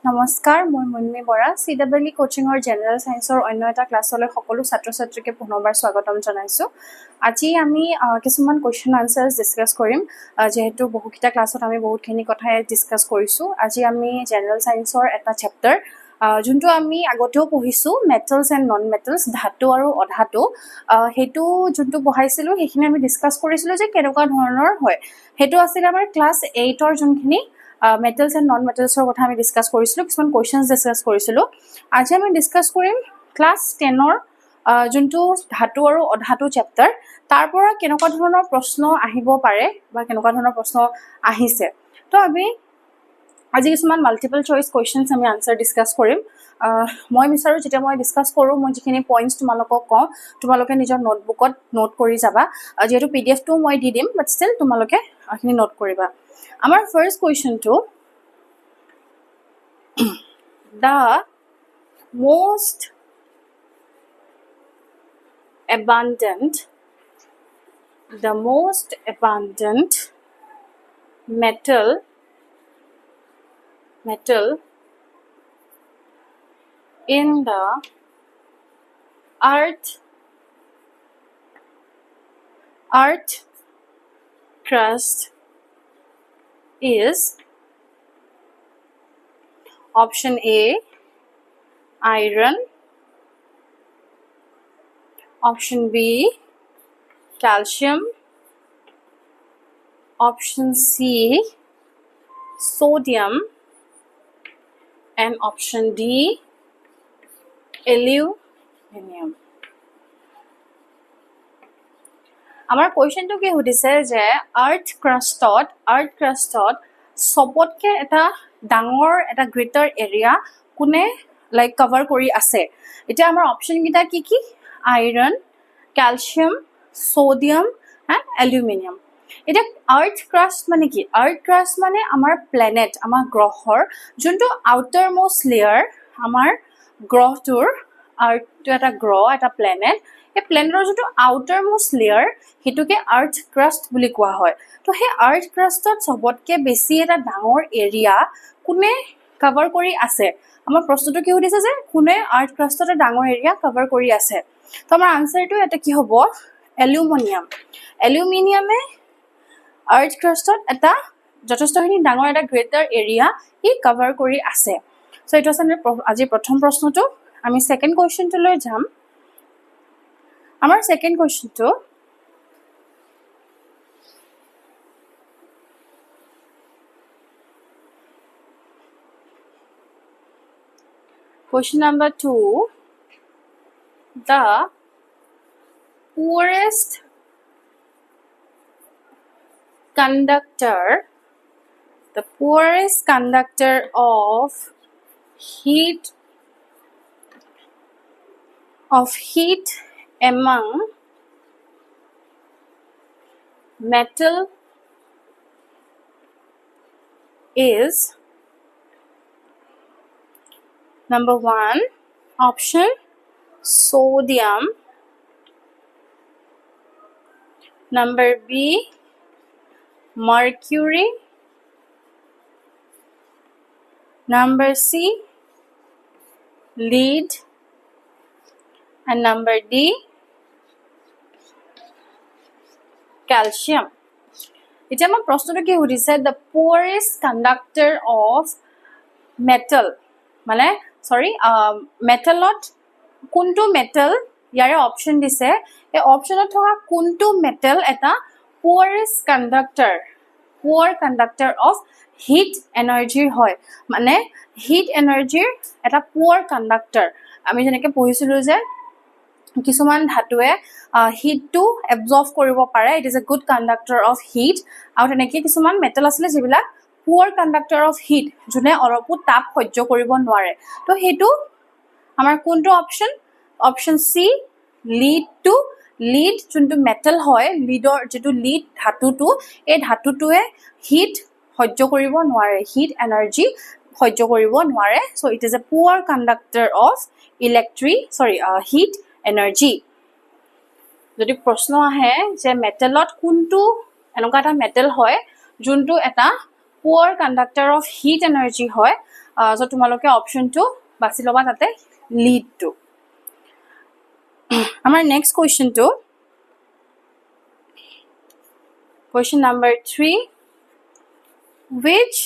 নমস্কাৰ মই Munmi Bora CWE কোচিংৰ general সায়েন্সৰ অন্য এটা ক্লাছলৈ সকলো ছাত্ৰ-ছাত্ৰীকে পুনৰবাৰ স্বাগতম জনাইছো আজি আমি কিছুমান কোৱেশ্চন আনসাৰ্স ডিসকাস কৰিম যেহেতু বহুকিটা ক্লাছত আমি বহুতখিনি কথাই ডিসকাস কৰিছো আজি আমি জেনেৰেল সায়েন্সৰ এটা চেপ্টাৰ যোনটো আমি আগতেও পঢ়িছো মেটেলছ এণ্ড নন মেটেলছ ধাতু আৰু অধাতু হেতু যোনটো পঢ়াইছিলো সেইখিনি আমি ডিসকাস কৰিছিলো যে কেনেকুৱা ধৰণৰ হয় হেতু আছিল আমাৰ ক্লাছ 8 ৰ যোনখিনি metals and non metals or কথা আমি ডিসকাস কৰিছিলো কিছুমান কোৱেশ্চনস ডিসকাস কৰিছিলো আজি আমি ডিসকাস কৰিম ক্লাছ 10 ৰ যোনটো ধাতু আৰু অধাতু চেপ্টাৰ তাৰ পৰা কেনেকুৱা ধৰণৰ প্ৰশ্ন আহিব পাৰে বা কেনেকুৱা ধৰণৰ প্ৰশ্ন আহিছে তো আমি আজি কিছুমান মাল্টিপল চইচ কোৱেশ্চনস আমি আনসাৰ ডিসকাস কৰিম মই বিচাৰো যেতিয়া মই ডিসকাস কৰো মই যিখিনি পইণ্টস তোমালোকক কওঁ তোমালোকে নিজৰ নোটবুকত নোট কৰি যাবা যেহেতু PDF টো মই দি দিম বাট ষ্টিল তোমালোকে আখিনি নোট কৰিবা Our first question to the most abundant metal in the earth crust is option A iron, option B calcium, option C sodium, and option D aluminum. আমাৰ কোৱেশ্চনটো কি সুধিছে যে আৰ্থ ক্ৰাষ্টত সবতকে এটা ডাঙৰ এটা গ্ৰেটাৰ এৰিয়া কোনে লাইক কভাৰ কৰি আছে এটা আমাৰ অপচন কিটা কি iron calcium sodium and aluminium এটা আৰ্থ ক্ৰাষ্ট মানে কি আৰ্থ ক্ৰাষ্ট মানে আমাৰ প্লেনেট আমাৰ গ্ৰহৰ যোনটো আউটাৰ মোষ্ট লেয়াৰ আমাৰ গ্ৰহটোৰ আৰ্থটো এটা গ্ৰহ এটা প্লেনেট এই প্লেনেটৰ যোনটো আউটাৰ মোষ্ট লেয়াৰ হেতুকে আৰ্থ ক্ৰাষ্ট বুলি কোৱা হয় তো হে আৰ্থ ক্ৰাষ্টত সবতকে বেছি এটা ডাঙৰ এৰিয়া কোনে কভাৰ কৰি আছে আমাৰ প্ৰশ্নটো কি সুধিছে যে কোনে আৰ্থ ক্ৰাষ্টত এটা ডাঙৰ এৰিয়া কভাৰ কৰি আছে তো আমাৰ আনসাৰটো এটা কি হ'ব এলুমিনিয়ামে আৰ্থ ক্ৰাষ্টত এটা যথেষ্টখিনি ডাঙৰ এটা গ্ৰেটাৰ এৰিয়া ই কভাৰ কৰি আছে সো এটা আছে আজি প্ৰথম প্ৰশ্নটো আমি সেকেন্ড কোৱেশ্চনটো লৈ যাম আমাৰ second কোৱেশ্চনটো Question number 2 the poorest conductor of heat among metal is number 1 option sodium, number B mercury, number C lead, and number D calcium. এটা আমাৰ প্ৰশ্নটো কি সুধিছে the poorest conductor of metal মানে সৰি মেটালত কোনটো মেটাল ইয়াৰে অপচন দিছে এই অপচনত থকা কোনটো মেটাল এটা poorest conductor of heat energy হয় মানে heat energy এটা poor conductor আমি যেনেকৈ পঢ়িছিলো যে কিছুমান ধাতুৱে heat to absorb কৰিব পাৰে it is a good conductor of heat আৰু তেনেকৈ কিছুমান মেটাল আছে যিবিলাক poor conductor of heat যোনে অলপো তাপ সহ্য কৰিব নোৱাৰে তো হেতু আমাৰ কোনটো অপচন সি lead যোনটো মেটাল হয় লিডৰ যেটো লিড ধাতুটো এই ধাতুটোৱে হিট সহ্য কৰিব নোৱাৰে হিট এনাৰ্জি সহ্য কৰিব নোৱাৰে সো ইট ইজ এ পুৱাৰ কণ্ডাক্টৰ অফ হিট এনাৰ্জি যদি প্ৰশ্ন আহে যে মেটালত কোনটো এনেকুৱা এটা মেটাল হয় যোনটো এটা পুৱাৰ কণ্ডাক্টৰ অফ হিট এনাৰ্জি হয় so তোমালোকে অপশনটো বাছি লবা তাতে lead to আমাৰ next question number 3 which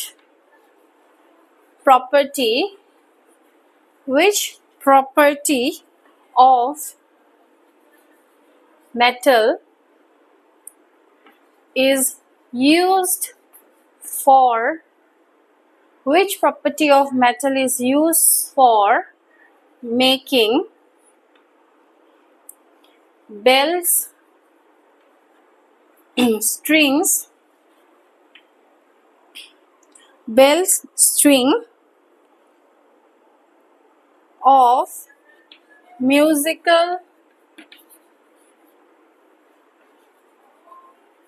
property of metal is used for making bells, string of musical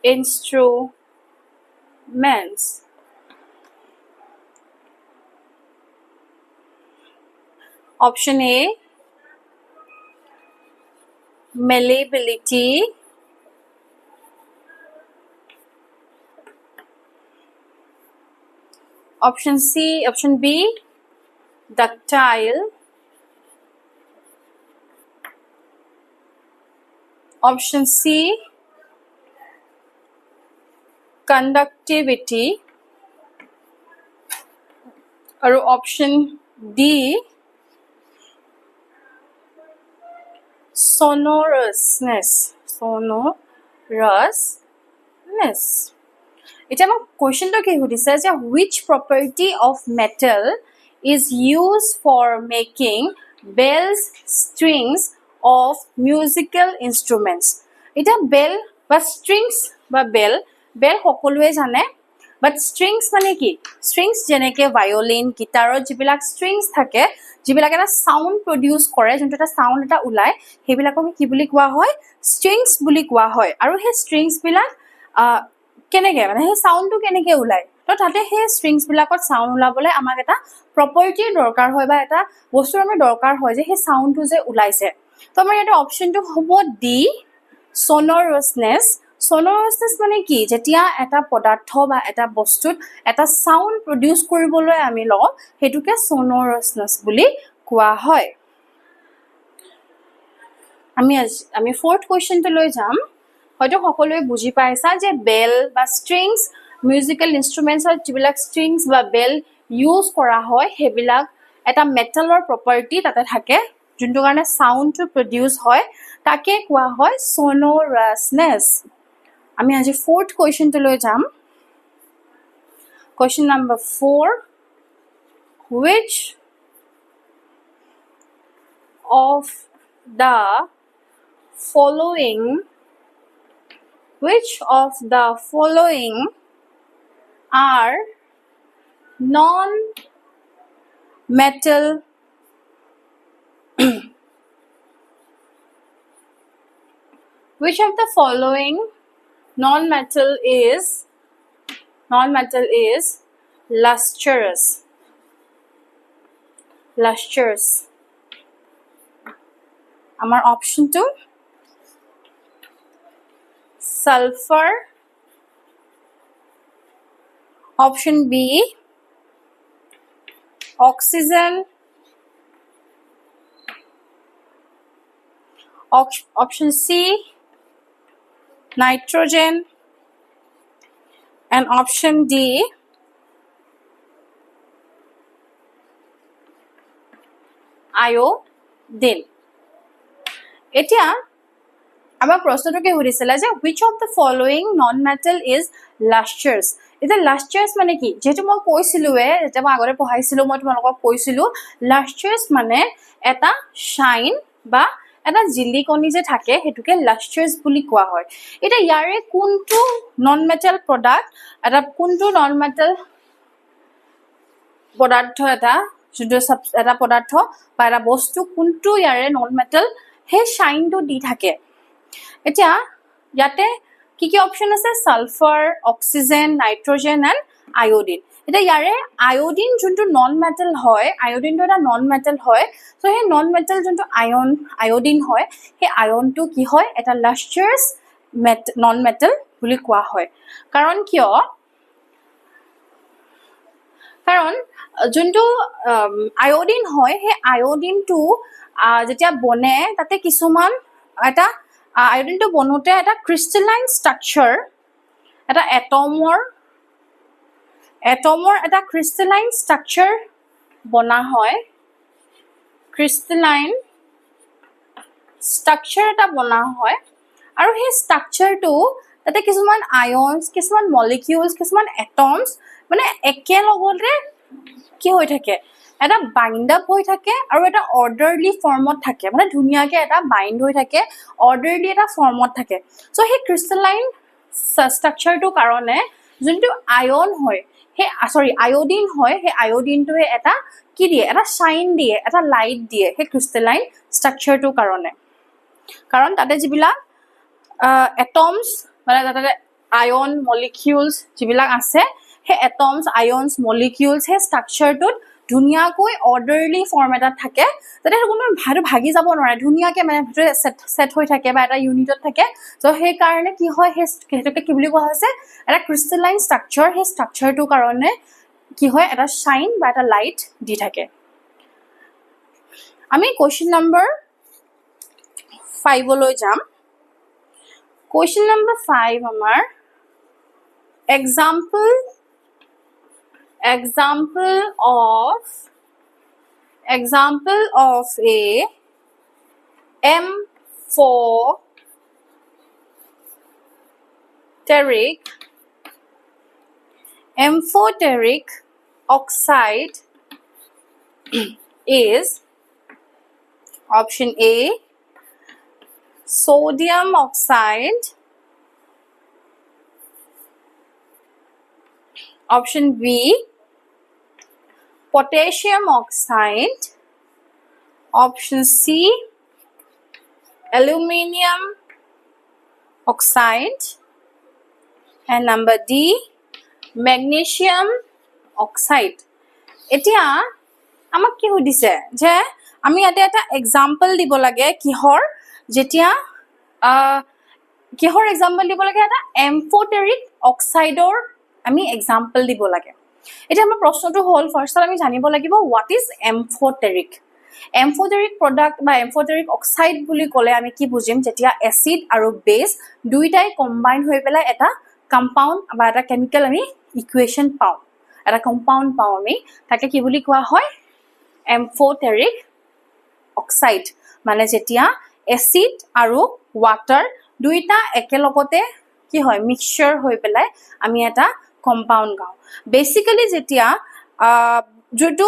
instruments? Option A, malleability. Option B, ductile. Option C, conductivity. Or option D, sonorousness. এটা মোক কোৱেশ্চনটো কি সুধিছে যে which property of metal is used for making bells, strings of musical instruments? এটা bell বা strings বা bell সকলোৱে জানে but strings মানে কি strings যেনেকে violin গিটাৰত যিবিলাক strings থাকে যিবিলাক এটা sound produce কৰে যোনটো এটা sound এটা ওলাই সেইবিলাকক কি বুলি কোৱা হয় strings বুলি কোৱা হয় আৰু সেই strings বিলাক কেনেকে মানে সেই সাউন্ডটো কেনেকে ওলাই তো তাতে সেই স্ট্ৰিংস বিলাকত সাউন্ড ওলাবলৈ আমাক এটা প্ৰপাৰ্টিৰ দৰকাৰ হয় বা এটা বস্তুৰ আমাৰ দৰকাৰ হয় যে সেই সাউন্ডটো যে ওলাইছে তো আমাৰ এটা অপশনটো হ'ব ডি sonorous মানে কি যেতিয়া এটা পদাৰ্থ বা এটা বস্তুত এটা সাউন্ড প্ৰডিউস কৰিবলৈ আমি লওঁ হেতুকে sonorous বুলি কোৱা হয় আমি fourth questionটো লৈ যাম হয়তো সকলোৱে বুজি পাইছা যে বেল বা স্ট্ৰিংস মিউজিক্যাল ইনস্ট্ৰুমেন্টছত যিবিলাক স্ট্ৰিংস বা বেল ইউজ কৰা হয় হেবিলাক এটা মেটালৰ প্ৰপাৰ্টি তাতে থাকে যোনটো কাৰণে সাউন্ডটো প্ৰডিউস হয় তাকে কোৱা হয় sonorousness আমি আজি fourth questionটো লৈ যাম question number 4 which of the following are non-metal which of the following non-metal is lustrous আমাৰ option 2 sulfur option B oxygen option C nitrogen and option D iodine এতিয়া আমাৰ প্ৰশ্নটোকে সুধিছিল যে which of the following non-metal is lustrous এটা lustrous মানে কি যেটো মই কৈছিলোৱে যেটা মই আগৰে পঢ়াইছিলো মই তোমালোকক কৈছিলো lustrous মানে এটা শাইন বা এটা জিলিকনি যে থাকে হেতুকে lustrous বুলি কোৱা হয় এটা ইয়াৰে কোনটো non-metal product এটা কোনটো non-metal পদাৰ্থ এটা যোনটো এটা পদাৰ্থ বা এটা বস্তু কোনটো ইয়াৰে non-metal হে শাইনটো দি থাকে এতিয়া ইয়াতে কি কি অপচন আছে sulphur oxygen nitrogen and iodine এটা ইয়াৰে আয়োডিন যোনটো নন মেটাল হয় আয়োডিনটো এটা নন মেটাল হয় সো হে নন মেটাল যোনটো আয়োডিন হয় হে আয়নটো কি হয় এটা লাস্টাৰাছ নন মেটাল বুলি কোৱা হয় কাৰণ কাৰণ যোনটো আয়োডিন হয় সেই আয়োডিনটো যেতিয়া বনে তাতে কিছুমান এটা আয়োডিনটো বনোতে এটা ক্ৰিষ্টেলাইন ষ্ট্ৰাকচাৰ এটা এটমৰ এটা ক্ৰিষ্টেলাইন ষ্ট্ৰাকচাৰ বনা হয় ক্ৰিষ্টেলাইন ষ্ট্ৰাকচাৰ এটা বনা হয় আৰু সেই ষ্ট্ৰাকচাৰটো তাতে কিছুমান আয়নছ কিছুমান মলিকিউলছ কিছুমান এটমছ মানে একেলগতে কি হৈ থাকে এটা বাইণ্ড আপ হৈ থাকে আৰু এটা অৰ্ডাৰলি ফৰ্মত থাকে মানে ধুনীয়াকৈ এটা বাইণ্ড হৈ থাকে অৰ্ডাৰলি এটা ফৰ্মত থাকে চ' সেই ক্ৰিষ্টেলাইন ষ্ট্ৰাকচাৰটোৰ কাৰণে যোনটো আয়ন হয় সেই আয়োডিন হয় সেই আয়োডিনটোৱে এটা কি দিয়ে এটা শ্বাইন দিয়ে এটা লাইট দিয়ে সেই ক্ৰিষ্টেলাইন ষ্ট্ৰাকচাৰটোৰ কাৰণে কাৰণ তাতে যিবিলাক এটমছ মানে তাতে আয়ন মলিকিউলছ যিবিলাক আছে সেই এটমছ আয়নছ মলিকিউলছ সেই ষ্ট্ৰাকচাৰটোত ধুনীয়াকৈ অৰ্ডাৰলি ফৰ্ম এটাত থাকে যাতে কোনো ভাগি যাব নোৱাৰে ধুনীয়াকৈ মানে ছেট হৈ থাকে বা এটা ইউনিটত থাকে চ' সেইকাৰণে কি হয় সেইটোকে কি বুলি কোৱা হৈছে এটা ক্ৰিষ্টেলাইন ষ্ট্ৰাকচাৰ সেই ষ্ট্ৰাকচাৰটোৰ কাৰণে কি হয় এটা শ্বাইন বা এটা লাইট দি থাকে আমি কুৱেশ্যন নম্বৰ 5 লৈ যাম question number 5 আমাৰ example of a amphoteric oxide is option A sodium oxide, option B potassium oxide, option C aluminium oxide, and number D magnesium oxide. এতিয়া আমাক কি সুধিছে যে আমি ইয়াতে এটা এক্সাম্পল দিব লাগে কিহৰ যেতিয়া কিহৰ এক্সাম্পল দিব লাগে এটা এম্ফোটেৰিক অক্সাইডৰ আমি এক্সাম্পল দিব লাগে এতিয়া আমাৰ প্ৰশ্নটো হ'ল ফাৰ্ষ্টত আমি জানিব লাগিব হোৱাট ইজ এম্ফোটেৰিক প্ৰডাক্ট বা এম্ফোটেৰিক অক্সাইড বুলি ক'লে আমি কি বুজিম যেতিয়া এচিড আৰু বেছ দুইটাই কম্বাইন হৈ পেলাই এটা কম্পাউণ্ড বা এটা কেমিকেল আমি ইকুৱেশ্যন পাওঁ এটা কম্পাউণ্ড পাওঁ আমি তাকে কি বুলি কোৱা হয় এম্ফোটেৰিক অক্সাইড মানে যেতিয়া এচিড আৰু ৱাটাৰ দুইটা একেলগতে কি হয় মিক্সচাৰ হৈ পেলাই আমি এটা কম্পাউণ্ড গাওঁ বেচিক্যালি যেতিয়া যোনটো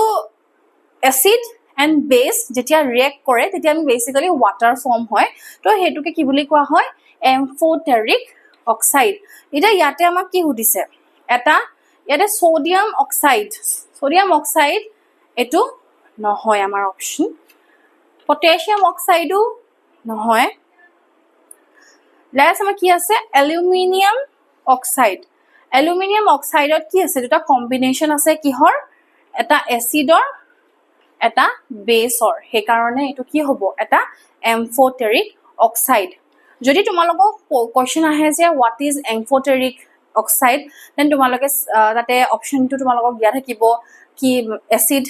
এচিড এণ্ড বেছ যেতিয়া ৰিয়েক্ট কৰে তেতিয়া আমি বেচিক্যালি ৱাটাৰ ফৰ্ম হয় তো সেইটোকে কি বুলি কোৱা হয় এম্ফোটেৰিক অক্সাইড এতিয়া ইয়াতে আমাক কি সুধিছে ইয়াতে সোডিয়াম অক্সাইড এইটো নহয় আমাৰ অপশ্যন পটাছিয়াম অক্সাইডো নহয় লাষ্ট আমাৰ কি আছে এলুমিনিয়াম অক্সাইডত কি আছে দুটা কম্বিনেশ্যন আছে কিহৰ এটা এচিডৰ এটা বেছৰ সেইকাৰণে এইটো কি হ'ব এটা এম্ফোটেৰিক অক্সাইড যদি তোমালোকক কোৱেশ্চন আহে যে what is amphoteric oxide then তোমালোকে তাতে অপশ্যনটো তোমালোকক দিয়া থাকিব কি এচিড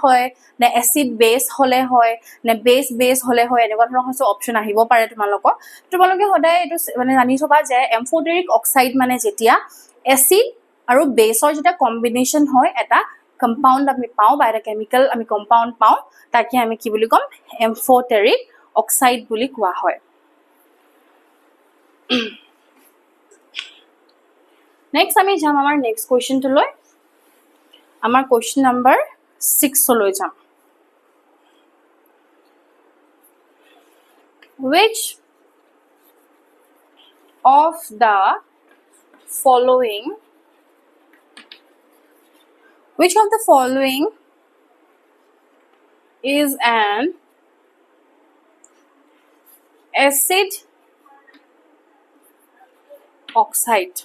হয় নে এচিড বেছ হ'লে হয় নে বেছ হ'লে হয় এনেকুৱা ধৰণৰ কিছু অপশ্যন আহিব পাৰে তোমালোকে সদায় এইটো মানে জানি থবা যে এম্ফোটেৰিক অক্সাইড মানে যেতিয়া এচিড আৰু বেছৰ যেতিয়া কম্বিনেশ্যন হয় এটা কম্পাউণ্ড আমি পাওঁ বা এটা কেমিকেল আমি কম্পাউণ্ড পাওঁ তাকে আমি কি বুলি ক'ম এম্ফোটেৰিক অক্সাইড বুলি কোৱা হয় নেক্সট আমি যাম আমাৰ নেক্সট কুৱেশ্যনটোলৈ আমাৰ কুৱেশ্যন নম্বৰ 6 লৈ যাম which of the following is an acid oxide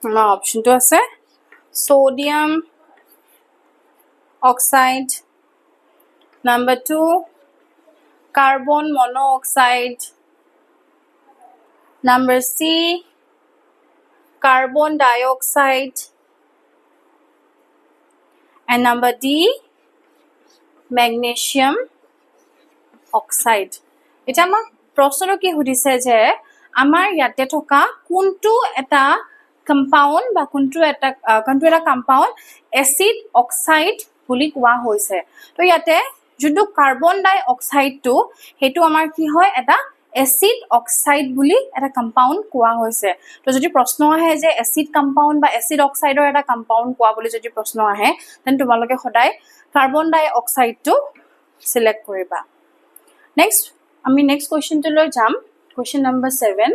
আমাৰ অপশ্যনটো আছে sodium oxide number 2 carbon monoxide number C carbon dioxide and number D magnesium oxide. এটা আমাক প্ৰশ্নটো কি সুধিছে যে আমাৰ ইয়াতে থকা কোনটো এটা কম্পাউণ্ড বা কোনটো এটা কম্পাউণ্ড এচিড অক্সাইড বুলি কোৱা হৈছে তো ইয়াতে যোনটো কাৰ্বন ডাই অক্সাইডটো সেইটো আমাৰ কি হয় এটা এচিড অক্সাইড বুলি এটা কম্পাউণ্ড কোৱা হৈছে তো যদি প্ৰশ্ন আহে যে এচিড কম্পাউণ্ড বা এচিড অক্সাইডৰ এটা কম্পাউণ্ড কোৱা বুলি যদি প্ৰশ্ন আহে তেন তোমালোকে সদায় কাৰ্বন ডাই অক্সাইডটো সিলেক্ট কৰিবা নেক্সট আমি নেক্সট কোৱেশ্চনটো লৈ যাম question number 7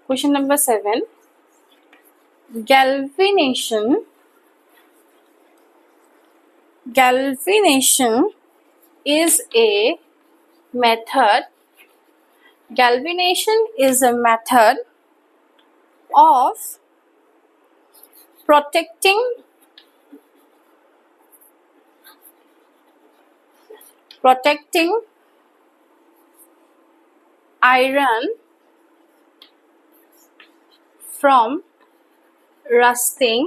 Question number 7. Galvanization is a method. Galvanization is a method of protecting iron from rusting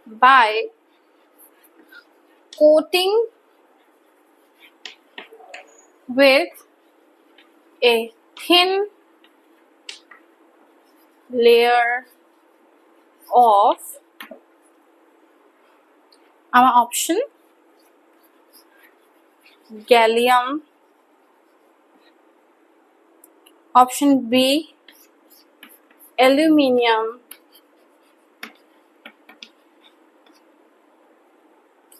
by coating with a thin layer of our option gallium, option B aluminium,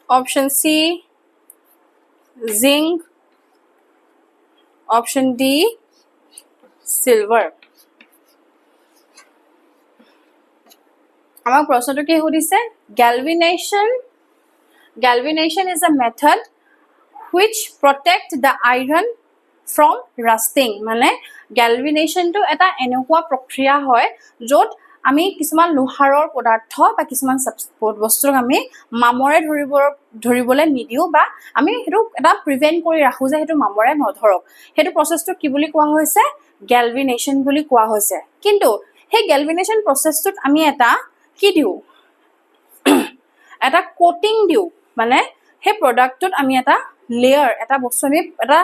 option C zinc, option D silver. আমাৰ প্ৰশ্নটো কি সুধিছে galvanization is a method which protect the iron from rusting মানে galvanization to এটা এনেকুৱা প্ৰক্ৰিয়া হয় য'ত আমি কিছুমান লোহাৰৰ পদাৰ্থ বা কিছুমান বস্তুক আমি মামৰে ধৰিবলৈ নিদিও বা আমি হেতু এটা প্ৰিভেন্ট কৰি ৰাখো যে হেতু মামৰে নধৰক হেতু প্ৰসেসটো কি বুলি কোৱা হৈছে galvanization বুলি কোৱা হৈছে কিন্তু হে galvanization প্ৰসেসটোত আমি এটা কি দিও এটা কোটিং দিও মানে হে প্ৰডাক্টত আমি এটা লেয়াৰ এটা বস্তু আমি এটা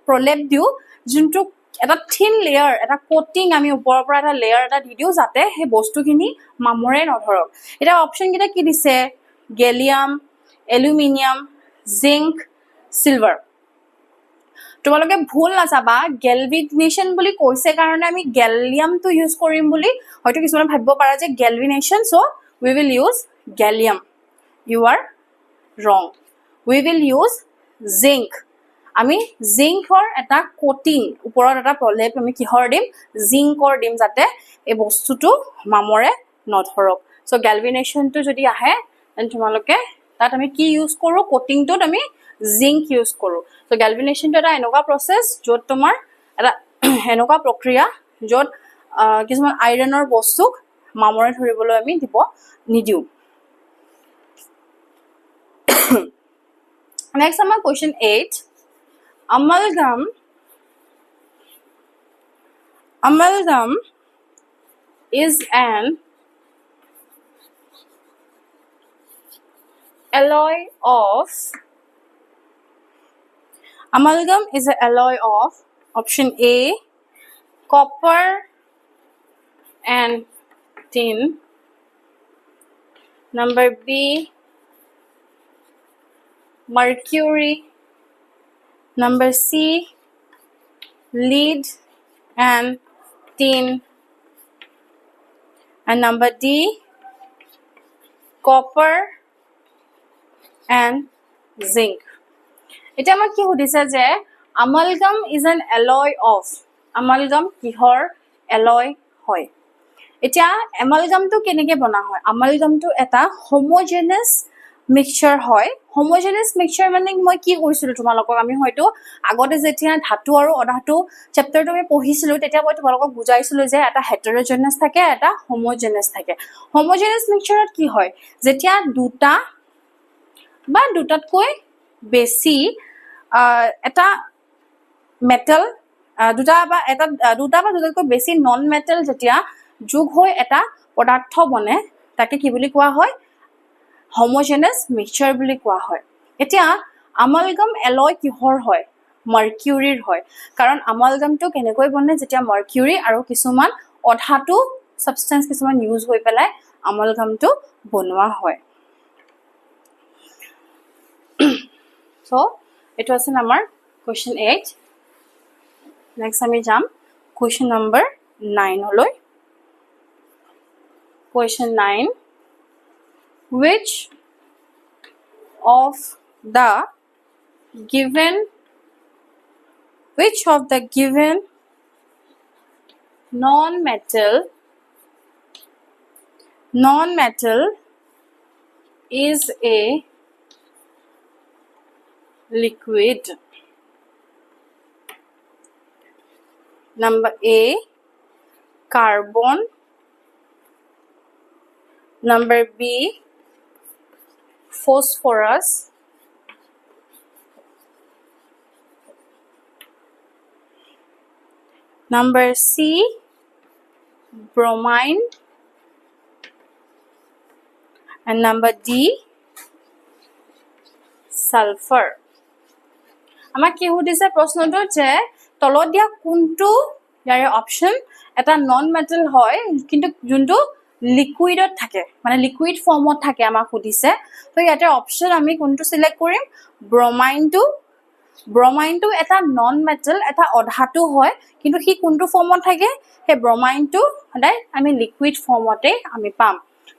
প্ৰলেপ দিও যোনটো এটা থিন লেয়াৰ এটা কোটিং আমি ওপৰৰ পৰা এটা লেয়াৰ এটা দি দিও যাতে হে বস্তুখিনি মামৰে নধৰক এটা অপচন কিটা কি দিছে গেলিয়াম এলুমিনিয়াম জিংক সিলভাৰ তোমালোকে ভুল নাচাবা galvanization বুলি কৈছে কাৰণে আমি গেলিয়ামটো ইউজ কৰিম বুলি হয়তো কিছুমান ভাবিব পাৰা যে galvanization so we will use gallium you are wrong we will use zinc আমি জিংকৰ এটা কোটিং ওপৰত এটা প্ৰলেপ আমি কিহৰ দিম জিংকৰ দিম যাতে এই বস্তুটো মামৰে নধৰক সো galvanization টো যদি আহে তেন তোমালোকে তাত আমি কি ইউজ কৰো কোটিংটোত আমি জিংক ইউজ কৰো সো galvanization টো এটা এনেকুৱা প্ৰসেস য'ত তোমাৰ এটা এনেকুৱা প্ৰক্ৰিয়া য'ত কিছুমান আইৰনৰ বস্তুক মামৰে ধৰিবলৈ আমি দিব নিদিও next আমাৰ question 8 amalgam is an alloy of option A copper and tin number B mercury number C lead and tin and number D copper and zinc এটা আমাক কি সুধিছে যে amalgam is an alloy of amalgam কিহৰ alloy হয় এতিয়া amalgam টো কেনেকৈ বনা হয় amalgam টো এটা homogeneous মিক্সচাৰ হয় homogeneous মিক্সচাৰ মানে মই কি কৈছিলো তোমালোকক আমি হয়তো আগতে যেতিয়া ধাতু আৰু অধাতু চেপ্টাৰটো আমি পঢ়িছিলো তেতিয়া মই তোমালোকক বুজাইছিলো যে এটা heterogeneous থাকে এটা homogeneous থাকে homogeneous মিক্সচাৰত কি হয় যেতিয়া দুটা বা দুটাতকৈ বেছি এটা মেটেল দুটা বা দুটাতকৈ বেছি নন মেটেল যেতিয়া যোগ হৈ এটা পদাৰ্থ বনে তাকে কি বুলি কোৱা হয় হোমোজেনাছ মিক্সচাৰ বুলি কোৱা হয় এতিয়া আমালগাম এলয় কিহৰ হয় মাৰ্কিউৰিৰ হয় কাৰণ আমালগামটো কেনেকৈ বনে যেতিয়া মাৰ্কিউৰি আৰু কিছুমান অধাতু সাবষ্টেন্স কিছুমান ইউজ হৈ পেলাই আমালগামটো বনোৱা হয় so it was our question 8 next আমি যাম question number 9 লৈ question 9 which of the given non-metal is a liquid number A carbon number B phosphorus number C bromine and number D sulfur আমাক কি সুধিছে প্ৰশ্নটো যে তলত দিয়া কোনটো ইয়াৰ অপচন এটা নন মেটেল হয় কিন্তু যোনটো লিকুইডত থাকে মানে লিকুইড ফৰ্মত থাকে আমাক সুধিছে তো ইয়াতে অপচন আমি কোনটো সিলেক্ট কৰিম ব্ৰমাইনটো এটা নন মেটেল এটা অধাতু হয় কিন্তু হি কোনটো ফৰ্মত থাকে হে ব্ৰমাইনটো সদায় আমি লিকুইড ফৰ্মতে আমি পাম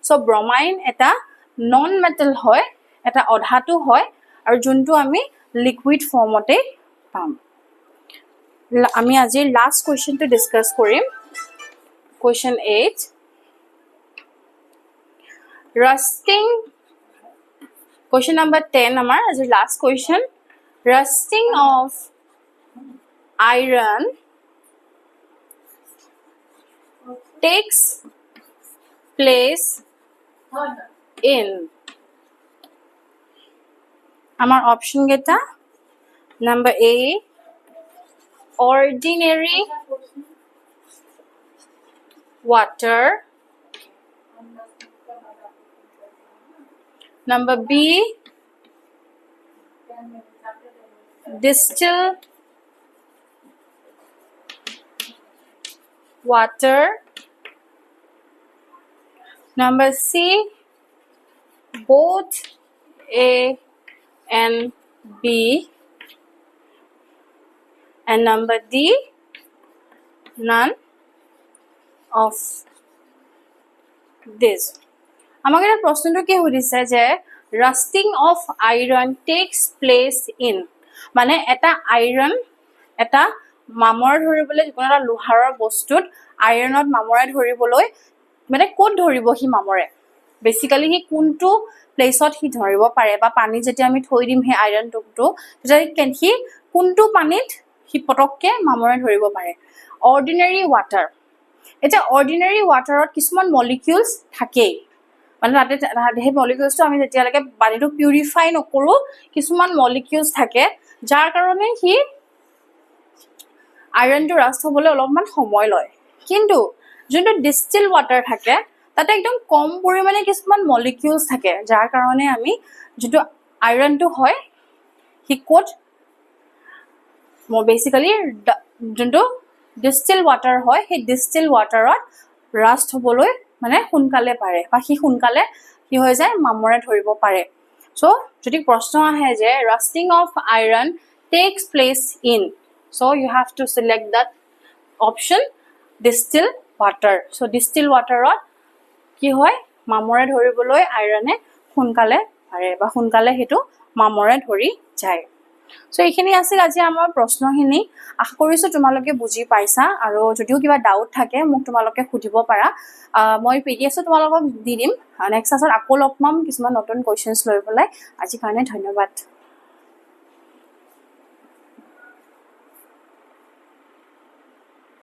সো ব্ৰমাইন এটা নন মেটেল হয় এটা অধাতু হয় আৰু যোনটো আমি লিকুইড ফৰ্মতে পাম আমি আজি লাষ্ট কোৱেশ্চনটো ডিসকাস কৰিম question 8 rusting question number 10 আমাৰ আজি last question rusting of iron takes place in আমাৰ option geta number A ordinary water number B distilled water number C both A and B and number D none of this আমাক এটা প্ৰশ্নটো কি সুধিছে যে rusting of iron takes place in মানে এটা iron এটা মামৰ ধৰিবলৈ যিকোনো এটা লোহাৰৰ বস্তুত আইৰনত মামৰে ধৰিবলৈ মানে কোন ধৰিব হি মামৰে বেসিক্যালি হি কোনটো প্লেসত হি ধৰিব পাৰে বা পানী যেতিয়া আমি থৈ দিম হে আইৰন টুকটো তেতিয়া কেন হি কোনটো পানীত হি পটককে মামৰে ধৰিব পাৰে অৰ্ডিনাৰী ওয়াটাৰ এটা অৰ্ডিনাৰী ওয়াটাৰত কিছুমান মলিকিউলস থাকে মানে তাতে হে মলিকিউলসটো আমি যেতিয়ালৈকে পানীটো পিউৰিফাই নকৰো কিছুমান মলিকিউলস থাকে যাৰ কাৰণে হি আইৰণটো ৰাষ্ট হ'বলৈ অলপমান সময় লয় কিন্তু যোনটো ডিস্টিল ওয়াটাৰ থাকে তাতে একদম কম পৰিমাণে কিছুমান মলিকিউলস থাকে যাৰ কাৰণে আমি যেটো আইৰণটো হয় হি কোড বেসিক্যালি যোনটো ডিস্টিল ওয়াটাৰ হয় হে ডিস্টিল ওয়াটাৰত ৰাষ্ট হ'বলৈ মানে সোনকালে পাৰে বা হি সোনকালে কি হৈ যায় মামৰে ধৰিব পাৰে সো যদি প্ৰশ্ন আহে যে rusting of iron takes place in so you have to select that option distilled water so distilled water কি হয় মামৰে ধৰিবলৈ আইৰণে সোনকালে পাৰে বা সোনকালে হেতু মামৰে ধৰি যায় সো এইখিনি আছিল আজি আমাৰ প্ৰশ্নখিনি আশা কৰিছো তোমালোকে বুজি পাইছা আৰু যদিও কিবা ডাউট থাকে মোক তোমালোকে সুধিব পাৰা মই পিডিএফ তোমালোকক দি দিম নেক্সট ক্লাছত আকৌ লগ পাম কিছুমান নতুন কোৱেশ্চনছ লৈ পেলাই আজি কাৰণে ধন্যবাদ